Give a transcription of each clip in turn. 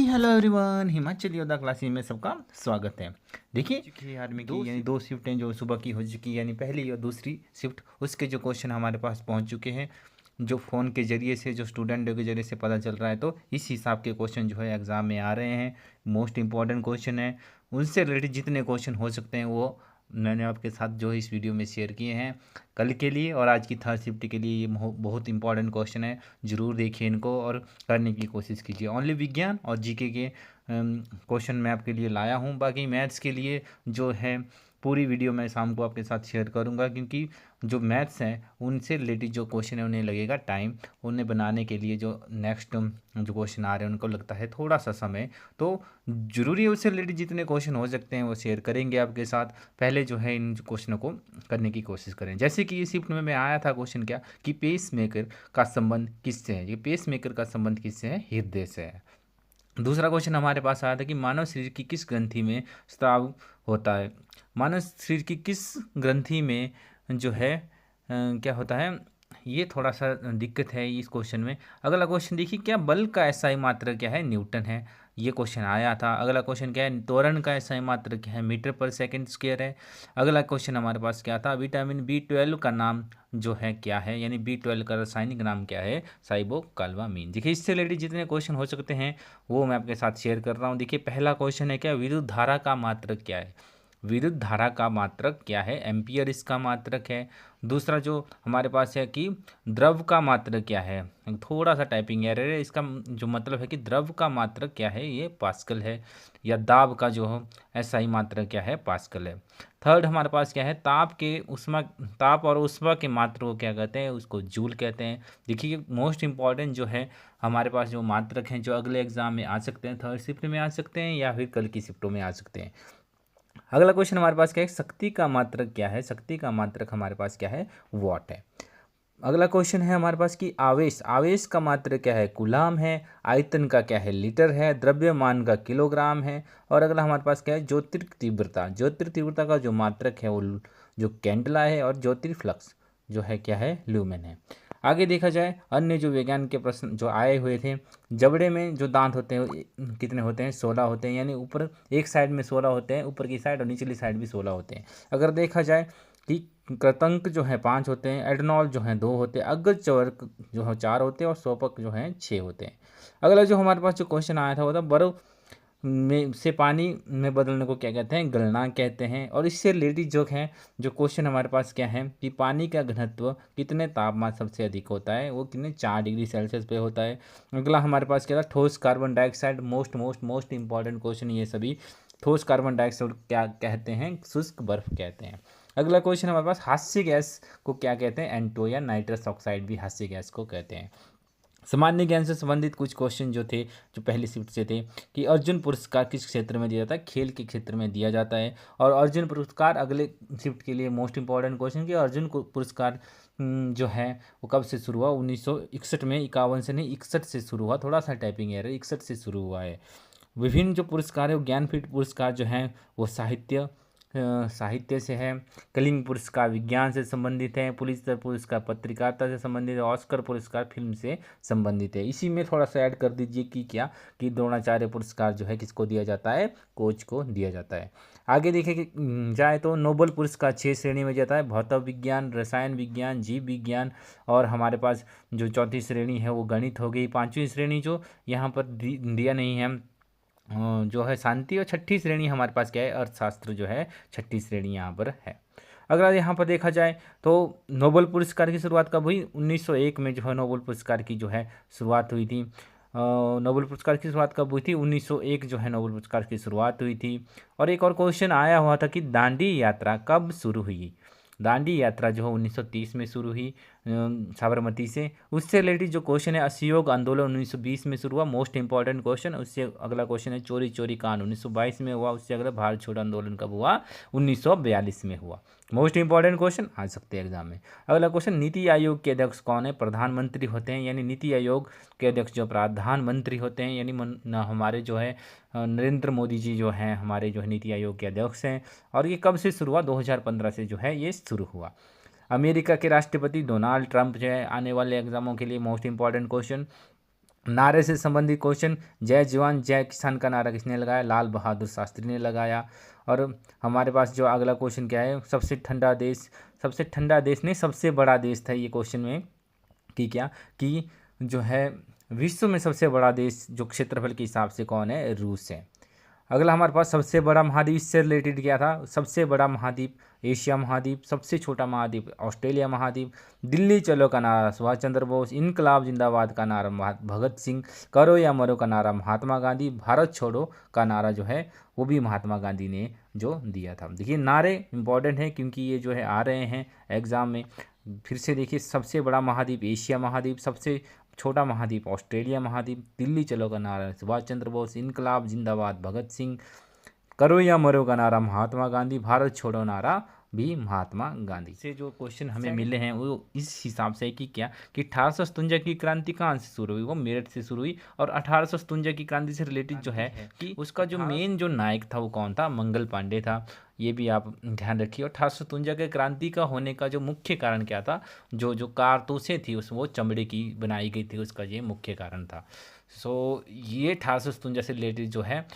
Hello everyone, Himachal योद्धा classes में सबका स्वागत है। देखिए आर्मी की यानी दो शिफ्टें जो सुबह की हो चुकी, यानी पहली और दूसरी शिफ्ट, उसके जो क्वेश्चन हमारे पास पहुंच चुके हैं, जो फ़ोन के ज़रिए से, जो स्टूडेंट के ज़रिए से पता चल रहा है। तो इस हिसाब के क्वेश्चन जो है एग्ज़ाम में आ रहे हैं। मोस्ट इंपॉर्टेंट क्वेश्चन है, उनसे रिलेटेड जितने क्वेश्चन हो सकते हैं वो मैंने आपके साथ जो है इस वीडियो में शेयर किए हैं कल के लिए और आज की थर्ड शिफ्ट के लिए। ये बहुत इंपॉर्टेंट क्वेश्चन है, ज़रूर देखिए इनको और करने की कोशिश कीजिए। ओनली विज्ञान और जीके के क्वेश्चन मैं आपके लिए लाया हूँ। बाकी मैथ्स के लिए जो है पूरी वीडियो मैं शाम को आपके साथ शेयर करूँगा, क्योंकि जो मैथ्स हैं उनसे रिलेटेड जो क्वेश्चन है उन्हें लगेगा टाइम, उन्हें बनाने के लिए जो नेक्स्ट जो क्वेश्चन आ रहे हैं उनको लगता है थोड़ा सा समय। तो ज़रूरी है उससे रिलेटेड जितने क्वेश्चन हो सकते हैं वो शेयर करेंगे आपके साथ। पहले जो है इन क्वेश्चनों को करने की कोशिश करें। जैसे कि इस शिफ्ट में मैं आया था क्वेश्चन क्या कि पेस मेकर का संबंध किससे है। ये पेस मेकर का संबंध किससे है? हृदय से है। दूसरा क्वेश्चन हमारे पास आया था कि मानव शरीर की किस ग्रंथि में स्राव होता है। मानव शरीर की किस ग्रंथि में जो है क्या होता है, ये थोड़ा सा दिक्कत है इस क्वेश्चन में। अगला क्वेश्चन देखिए, क्या बल का एसआई मात्रक क्या है? न्यूटन है। ये क्वेश्चन आया था। अगला क्वेश्चन क्या है? त्वरण का एसआई मात्रक क्या है? मीटर पर सेकंड स्क्वायर है। अगला क्वेश्चन हमारे पास क्या था? विटामिन B12 का नाम जो है क्या है, यानी B12 का रासायनिक नाम क्या है? साइबोकाल्वामीन। देखिए इससे रिलेटेड जितने क्वेश्चन हो सकते हैं वो मैं आपके साथ शेयर कर रहा हूँ। देखिए पहला क्वेश्चन है क्या? विद्युत धारा का मात्रक क्या है? विद्युत धारा का मात्रक क्या है? एम्पियर इसका मात्रक है। दूसरा जो हमारे पास है कि द्रव का मात्रक क्या है? थोड़ा सा टाइपिंग एरर है, इसका जो मतलब है कि द्रव का मात्रक क्या है? ये पास्कल है। या दाब का जो एसआई मात्रक क्या है? पास्कल है। थर्ड हमारे पास क्या है? ताप और ऊष्मा के मात्रक को क्या कहते हैं? उसको जूल कहते हैं। देखिए मोस्ट इंपॉर्टेंट जो है हमारे पास जो मात्रक हैं जो अगले एग्जाम में आ सकते हैं, थर्ड शिफ्ट में आ सकते हैं या फिर कल की शिफ्टों में आ सकते हैं। अगला क्वेश्चन हमारे पास क्या है? शक्ति का मात्रक क्या है? शक्ति का मात्रक हमारे पास क्या है? वॉट है। अगला क्वेश्चन है हमारे पास कि आवेश का मात्रक क्या है? कूलाम है। आयतन का क्या है? लीटर है। द्रव्यमान का किलोग्राम है। और अगला हमारे पास क्या है? ज्योतिर्तीव्रता का जो मात्रक है वो जो कैंडला है। और ज्योतिर्फ्लक्स जो है क्या है? ल्यूमेन है। आगे देखा जाए अन्य जो विज्ञान के प्रश्न जो आए हुए थे, जबड़े में जो दांत होते हैं कितने होते हैं? 16 होते हैं, यानी ऊपर एक साइड में 16 होते हैं, ऊपर की साइड और निचली साइड भी 16 होते हैं। अगर देखा जाए कि कृतंक जो है 5 होते हैं, एडनॉल जो है 2 होते हैं, अग्रचवर्क जो है 4 होते हैं और सोपक जो है 6 होते हैं। अगला जो हमारे पास जो क्वेश्चन आया था वो था बर्फ में से पानी में बदलने को क्या कहते हैं? गलनांक कहते हैं। और इससे रिलेटेड जो है जो क्वेश्चन हमारे पास क्या है कि पानी का घनत्व कितने तापमान सबसे अधिक होता है? वो कितने 4 डिग्री सेल्सियस पे होता है। अगला हमारे पास क्या था? ठोस carbon dioxide. Most most most important question ये सभी। ठोस कार्बन डाइऑक्साइड क्या कहते हैं? शुष्क बर्फ कहते हैं। अगला क्वेश्चन हमारे पास हास्य गैस को क्या कहते हैं? एंटो या नाइट्रस ऑक्साइड भी हास्य गैस को कहते हैं। सामान्य ज्ञान से संबंधित कुछ क्वेश्चन जो थे जो पहली शिफ्ट से थे कि अर्जुन पुरस्कार किस क्षेत्र में दिया जाता है? खेल के क्षेत्र में दिया जाता है। और अर्जुन पुरस्कार अगले शिफ्ट के लिए मोस्ट इंपॉर्टेंट क्वेश्चन कि अर्जुन पुरस्कार जो है वो कब से शुरू हुआ? 1961 में। 51 से नहीं, 61 से शुरू हुआ। थोड़ा सा टाइपिंग एरर, 61 से शुरू हुआ है। विभिन्न जो पुरस्कार है वो ज्ञानपीठ पुरस्कार जो हैं वो साहित्य से है। कलिंग पुरस्कार विज्ञान से संबंधित है। पुलित्जर पुरस्कार पत्रकारिता से संबंधित है। ऑस्कर पुरस्कार फिल्म से संबंधित है। इसी में थोड़ा सा ऐड कर दीजिए कि क्या कि द्रोणाचार्य पुरस्कार जो है किसको दिया जाता है? कोच को दिया जाता है। आगे देखें कि जाए तो नोबेल पुरस्कार 6 श्रेणी में जाता है। भौतिक विज्ञान, रसायन विज्ञान, जीव विज्ञान और हमारे पास जो चौथी श्रेणी है वो गणित हो गई। पाँचवीं श्रेणी जो यहाँ पर दिया नहीं है जो है शांति। और छठी श्रेणी हमारे पास क्या है? अर्थशास्त्र जो है छठी श्रेणी यहाँ पर है। अगर यहाँ पर देखा जाए तो नोबेल पुरस्कार की शुरुआत कब हुई? 1901 में जो है नोबेल पुरस्कार की जो है शुरुआत हुई थी। नोबेल पुरस्कार की शुरुआत कब हुई थी? 1901 जो है नोबेल पुरस्कार की शुरुआत हुई थी। और एक और क्वेश्चन आया हुआ था कि दांडी यात्रा कब शुरू हुई? दांडी यात्रा जो है 1930 में शुरू हुई साबरमती से। उससे रिलेटेड जो क्वेश्चन है असहयोग आंदोलन 1920 में शुरू हुआ। Most important question. उससे अगला क्वेश्चन है चोरी चोरी कांड 1922 में हुआ। उससे अगला भारत छोड़ो आंदोलन कब हुआ? 1942 में हुआ। मोस्ट इंपॉर्टेंट क्वेश्चन आ सकते हैं एग्जाम में। अगला क्वेश्चन नीति आयोग के अध्यक्ष कौन है? प्रधानमंत्री होते हैं, यानी नीति आयोग के अध्यक्ष जो प्रधानमंत्री होते हैं, यानी हमारे जो है नरेंद्र मोदी जी जो हैं हमारे जो है नीति आयोग के अध्यक्ष हैं। और ये कब से शुरू हुआ? 2015 से जो है ये शुरू हुआ। अमेरिका के राष्ट्रपति डोनाल्ड ट्रंप जो है आने वाले एग्जामों के लिए मोस्ट इंपॉर्टेंट क्वेश्चन। नारे से संबंधित क्वेश्चन, जय जवान जय किसान का नारा किसने लगाया? लाल बहादुर शास्त्री ने लगाया। और हमारे पास जो अगला क्वेश्चन क्या है, सबसे ठंडा देश नहीं, सबसे बड़ा देश था ये क्वेश्चन में कि क्या कि जो है विश्व में सबसे बड़ा देश जो क्षेत्रफल के हिसाब से कौन है? रूस है। अगला हमारे पास सबसे बड़ा महाद्वीप, इससे रिलेटेड क्या था? सबसे बड़ा महाद्वीप एशिया महाद्वीप, सबसे छोटा महाद्वीप ऑस्ट्रेलिया महाद्वीप। दिल्ली चलो का नारा सुभाष चंद्र बोस, इनकलाब जिंदाबाद का नारा भगत सिंह, करो या मरो का नारा महात्मा गांधी, भारत छोड़ो का नारा जो है वो भी महात्मा गांधी ने जो दिया था। देखिए नारे इंपॉर्टेंट है क्योंकि ये जो है आ रहे हैं एग्जाम में। फिर से देखिए, सबसे बड़ा महाद्वीप एशिया महाद्वीप, सबसे छोटा महाद्वीप ऑस्ट्रेलिया महाद्वीप, दिल्ली चलो का नारा सुभाष चंद्र बोस, इनकलाब जिंदाबाद भगत सिंह, करो या मरो का नारा महात्मा गांधी, भारत छोड़ो नारा भी महात्मा गांधी। से जो क्वेश्चन हमें मिले हैं वो इस हिसाब से कि क्या कि 1857 की क्रांति कहाँ से शुरू हुई? वो मेरठ से शुरू हुई। और 1857 की क्रांति से रिलेटेड जो है कि उसका जो मेन जो नायक था वो कौन था? मंगल पांडे था। ये भी आप ध्यान रखिए। 1857 के क्रांति का होने का जो मुख्य कारण क्या था? जो जो कारतूसें थी उस वो चमड़े की बनाई गई थी, उसका ये मुख्य कारण था। सो ये 1857 से रिलेटेड जो है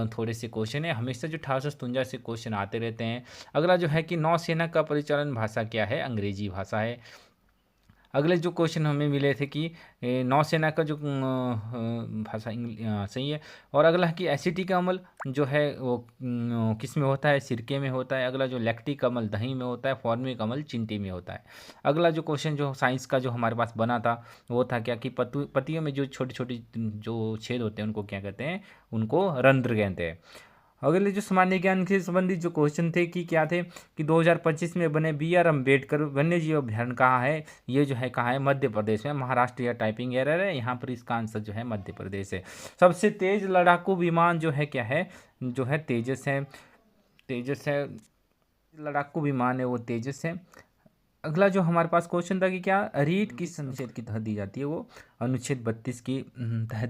थोड़े से क्वेश्चन है। हमेशा जो 1857 से क्वेश्चन आते रहते हैं। अगला जो है कि नौसेना का परिचालन भाषा क्या है? अंग्रेजी भाषा है। अगले जो क्वेश्चन हमें मिले थे कि नौसेना का जो भाषा सही है। और अगला है कि एसिटिक अम्ल जो है वो किस में होता है? सिरके में होता है। अगला जो लैक्टिक अम्ल दही में होता है। फॉर्मिक अम्ल चिंटी में होता है। अगला जो क्वेश्चन जो साइंस का जो हमारे पास बना था वो था क्या कि पत्तियों में जो छोटी छोटी जो छेद होते हैं उनको क्या कहते हैं? उनको रंध्र कहते हैं। अगले जो सामान्य ज्ञान से संबंधित जो क्वेश्चन थे कि क्या थे कि 2025 में बने BR अम्बेडकर वन्य जीव अभ्यारण्य कहाँ है? ये जो है कहाँ है? मध्य प्रदेश में। महाराष्ट्र या टाइपिंग एरर है यहाँ पर, इसका आंसर जो है मध्य प्रदेश है। सबसे तेज लड़ाकू विमान जो है क्या है? जो है तेजस है। तेजस है, लड़ाकू विमान है वो तेजस है। अगला जो हमारे पास क्वेश्चन था कि क्या रीट किस अनुच्छेद के तहत दी जाती है? वो अनुच्छेद 32 की तहत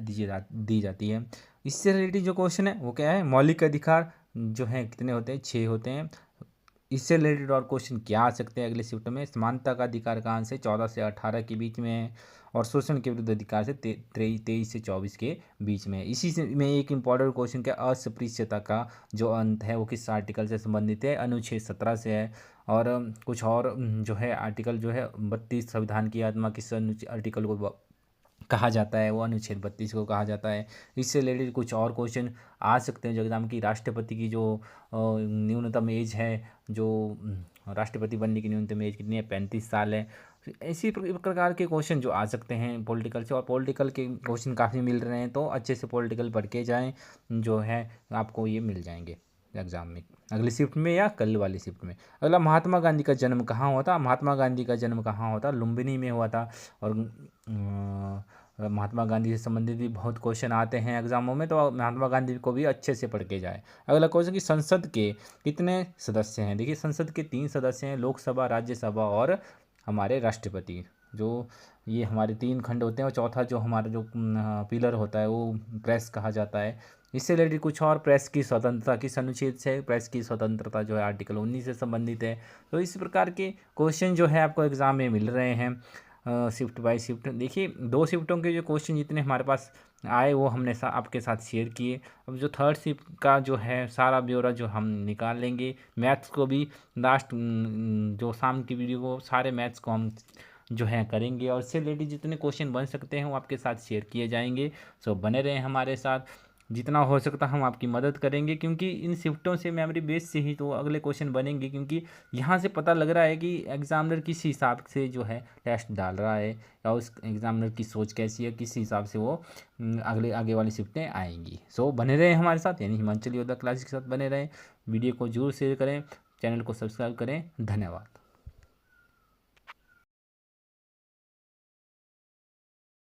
दी जाती है। इससे रिलेटेड जो क्वेश्चन है वो क्या है? मौलिक अधिकार जो है कितने होते हैं? 6 होते हैं। इससे रिलेटेड और क्वेश्चन क्या आ सकते हैं अगले शिफ्ट में? समानता का अधिकार का आंसर 14 से 18 के बीच में है। और शोषण के विरुद्ध अधिकार से 23 से 24 के बीच में है। इसी से में एक इंपॉर्टेंट क्वेश्चन क्या? अस्पृश्यता का जो अंत है वो किस आर्टिकल से संबंधित है? अनुच्छेद 17 से है। और कुछ और जो है आर्टिकल जो है 32 संविधान की आत्मा किस आर्टिकल को कहा जाता है? वो अनुच्छेद 32 को कहा जाता है। इससे रिलेटेड कुछ और क्वेश्चन आ सकते हैं जो एग्जाम की। राष्ट्रपति की जो न्यूनतम एज है, जो राष्ट्रपति बनने की न्यूनतम एज कितनी है? 35 साल है। इसी प्रकार के क्वेश्चन जो आ सकते हैं पॉलिटिकल से। और पॉलिटिकल के क्वेश्चन काफ़ी मिल रहे हैं तो अच्छे से पॉलिटिकल पढ़ के जाएँ, जो है आपको ये मिल जाएंगे एग्जाम में, अगली शिफ्ट में या कल वाली शिफ्ट में। अगला, महात्मा गांधी का जन्म कहाँ हुआ था? महात्मा गांधी का जन्म कहाँ हुआ था? लुम्बिनी में हुआ था। और महात्मा गांधी से संबंधित भी बहुत क्वेश्चन आते हैं एग्जामों में, तो महात्मा गांधी को भी अच्छे से पढ़ के जाए। अगला क्वेश्चन कि संसद के कितने सदस्य हैं? देखिए संसद के 3 सदस्य हैं, लोकसभा, राज्यसभा और हमारे राष्ट्रपति। जो ये हमारे 3 खंड होते हैं। और चौथा जो हमारा जो पिलर होता है वो प्रेस कहा जाता है। इससे रिलेटेड कुछ और, प्रेस की स्वतंत्रता किस अनुच्छेद से? प्रेस की स्वतंत्रता जो है आर्टिकल 19 से संबंधित है। तो इस प्रकार के क्वेश्चन जो है आपको एग्जाम में मिल रहे हैं शिफ्ट बाय शिफ्ट। देखिए 2 शिफ्टों के जो क्वेश्चन जितने हमारे पास आए वो हमने आपके साथ शेयर किए। अब जो 3rd शिफ्ट का जो है सारा ब्यौरा जो हम निकाल लेंगे। मैथ्स को भी लास्ट जो शाम की वीडियो को सारे मैथ्स को हम जो है करेंगे। और इससे रिलेटेड जितने क्वेश्चन बन सकते हैं वो आपके साथ शेयर किए जाएंगे। सो बने रहें हमारे साथ, जितना हो सकता हम आपकी मदद करेंगे। क्योंकि इन शिफ्टों से मेमोरी बेस से ही तो अगले क्वेश्चन बनेंगे। क्योंकि यहाँ से पता लग रहा है कि एग्जामिनर किस हिसाब से जो है टेस्ट डाल रहा है, या उस एग्जामिनर की सोच कैसी है, किस हिसाब से वो आगे वाली शिफ्टें आएंगी। सो बने रहें हमारे साथ, यानी हिमांचल योद्धा क्लासेस के साथ बने रहें। वीडियो को जरूर शेयर करें, चैनल को सब्सक्राइब करें। धन्यवाद।